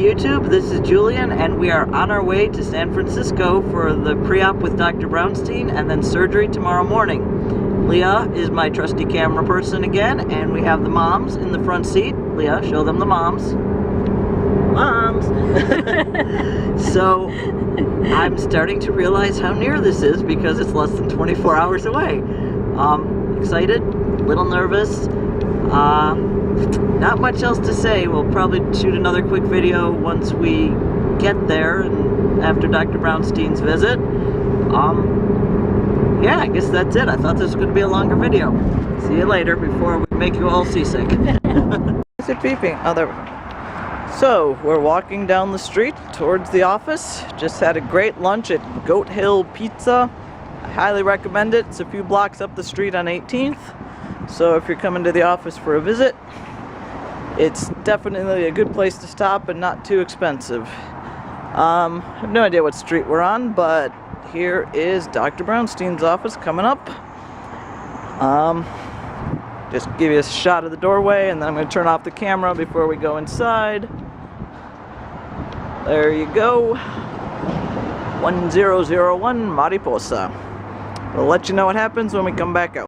YouTube, this is Julian, and we are on our way to San Francisco for the pre-op with Dr. Brownstein and then surgery tomorrow morning. Leah is my trusty camera person again, and we have the moms in the front seat. Leah, show them the moms. Moms! So, I'm starting to realize how near this is because it's less than 24 hours away. Excited, a little nervous. Not much else to say. We'll probably shoot another quick video once we get there and after Dr. Brownstein's visit. Yeah, I guess that's it. I thought this was going to be a longer video. See you later before we make you all seasick. Is it beeping? Oh, there we go. So, we're walking down the street towards the office. Just had a great lunch at Goat Hill Pizza. I highly recommend it. It's a few blocks up the street on 18th. So if you're coming to the office for a visit, it's definitely a good place to stop and not too expensive. I have no idea what street we're on, but here is Dr. Brownstein's office coming up. Just give you a shot of the doorway, and then I'm going to turn off the camera before we go inside. There you go. 1001 Mariposa. We'll let you know what happens when we come back out.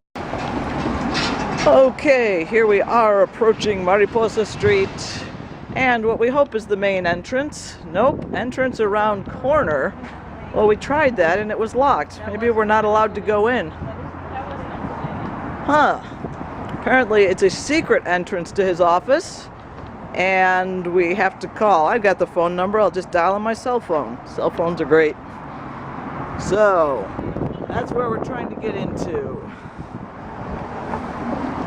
Okay, here we are approaching Mariposa Street, and what we hope is the main entrance. Nope, entrance around corner. Well, we tried that and it was locked. Maybe we're not allowed to go in. Huh. Apparently it's a secret entrance to his office, and we have to call. I've got the phone number. I'll just dial on my cell phone. Cell phones are great. So, that's where we're trying to get into.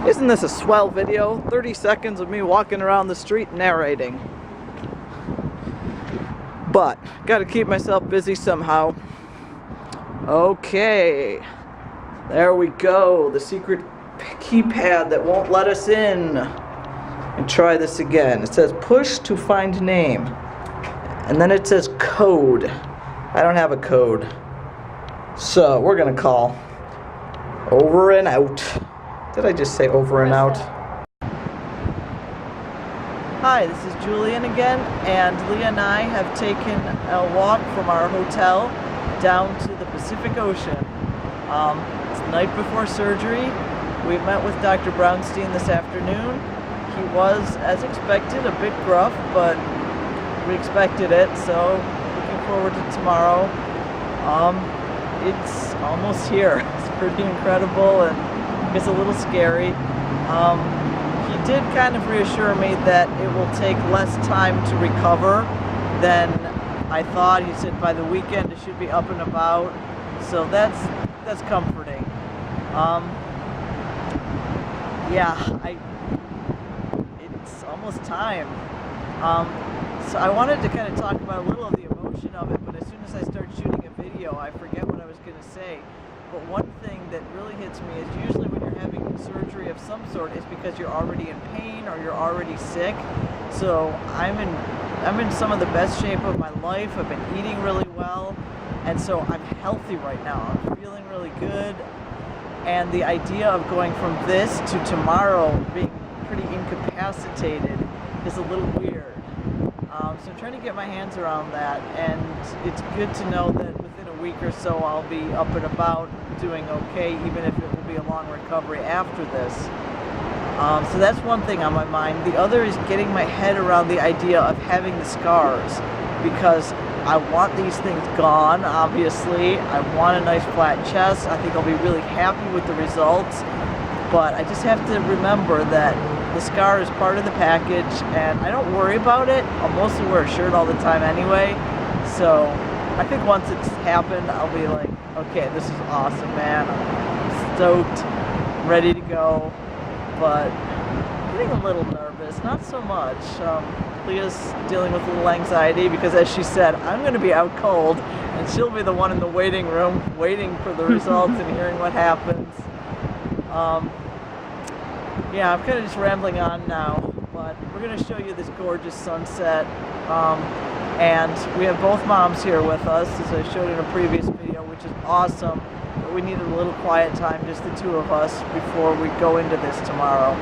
Isn't this a swell video? 30 seconds of me walking around the street narrating. But, gotta keep myself busy somehow. Okay. There we go. The secret keypad that won't let us in. And try this again. It says push to find name. And then it says code. I don't have a code. So, we're gonna call. Over and out. Did I just say over and out? Hi, this is Julian again, and Leah and I have taken a walk from our hotel down to the Pacific Ocean. It's the night before surgery. We met with Dr. Brownstein this afternoon. He was, as expected, a bit gruff, but we expected it, so looking forward to tomorrow. It's almost here. It's pretty incredible, and it's a little scary. He did kind of reassure me that it will take less time to recover than I thought. He said by the weekend it should be up and about, so that's comforting. Yeah, it's almost time. So I wanted to kind of talk about a little of the emotion of it, but as soon as I start shooting a video, I forget what I was going to say. But one thing that really hits me is usually when you're having surgery of some sort is because you're already in pain or you're already sick. So I'm in some of the best shape of my life. I've been eating really well, and so I'm healthy right now. I'm feeling really good, and the idea of going from this to tomorrow being pretty incapacitated is a little weird. So I'm trying to get my hands around that, and it's good to know that within a week or so I'll be up and about doing okay, even if it will be a long recovery after this. So that's one thing on my mind. The other is getting my head around the idea of having the scars, because I want these things gone, obviously. I want a nice flat chest. I think I'll be really happy with the results, but I just have to remember that the scar is part of the package, and I don't worry about it. I'll mostly wear a shirt all the time anyway, so I think once it's happened, I'll be like, okay, this is awesome, man. I'm stoked, I'm ready to go, but I'm getting a little nervous, not so much. Leah's dealing with a little anxiety because, as she said, I'm going to be out cold, and she'll be the one in the waiting room waiting for the results and hearing what happens. Yeah, I'm kind of just rambling on now, but we're going to show you this gorgeous sunset, and we have both moms here with us, as I showed in a previous video, which is awesome, but we needed a little quiet time, just the two of us, before we go into this tomorrow,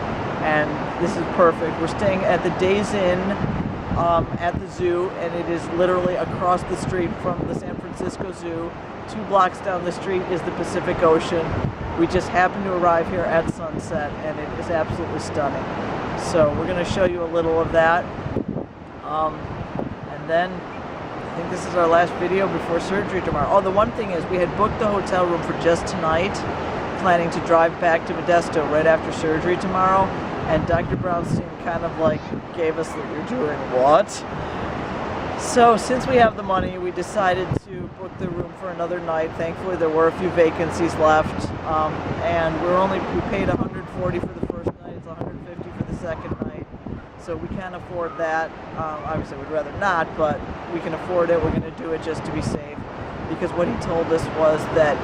and this is perfect. We're staying at the Days Inn at the zoo, and it is literally across the street from the San Francisco Zoo. 2 blocks down the street is the Pacific Ocean. We just happened to arrive here at sunset, and it is absolutely stunning. So we're going to show you a little of that. And then I think this is our last video before surgery tomorrow. Oh, the one thing is we had booked the hotel room for just tonight, planning to drive back to Modesto right after surgery tomorrow, and Dr. Brownstein kind of like gave us that you're doing what? So since we have the money, we decided to book the room for another night. Thankfully there were a few vacancies left, and we paid $140 for the first night, it's $150 for the second night. So we can afford that. Obviously we'd rather not, but we can afford it. We're going to do it just to be safe, because what he told us was that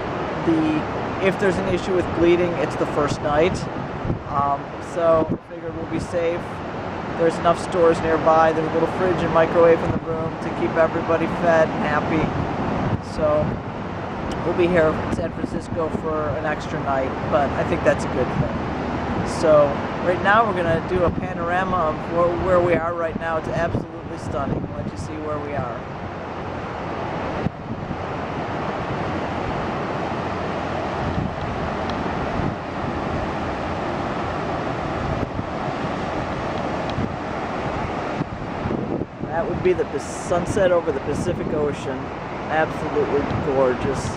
if there's an issue with bleeding, it's the first night. So I figured we'll be safe. There's enough stores nearby. There's a little fridge and microwave in the room to keep everybody fed and happy. So we'll be here in San Francisco for an extra night, but I think that's a good thing. So right now we're going to do a panorama of where we are right now. It's absolutely stunning. I'll let you see where we are. That would be the sunset over the Pacific Ocean. Absolutely gorgeous.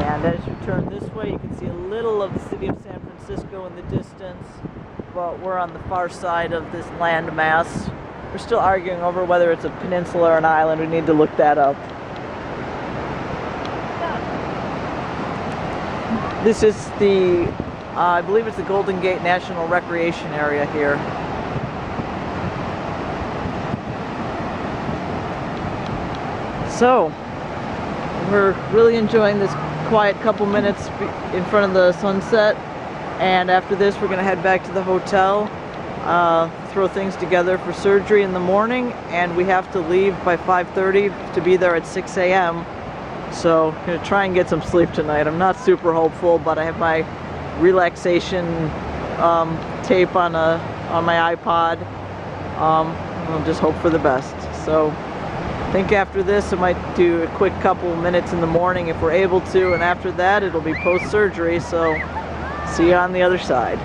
And as you turn this way, you can see a little of the city of San Francisco in the distance, but we're on the far side of this land mass. We're still arguing over whether it's a peninsula or an island. We need to look that up. This is I believe it's the Golden Gate National Recreation Area here. So, we're really enjoying this quiet couple minutes in front of the sunset, and after this we're going to head back to the hotel, throw things together for surgery in the morning, and we have to leave by 5:30 to be there at 6 a.m. So, I'm going to try and get some sleep tonight. I'm not super hopeful, but I have my relaxation tape on my iPod. I'll just hope for the best. So, I think after this I might do a quick couple minutes in the morning if we're able to, and after that it'll be post-surgery, so see you on the other side.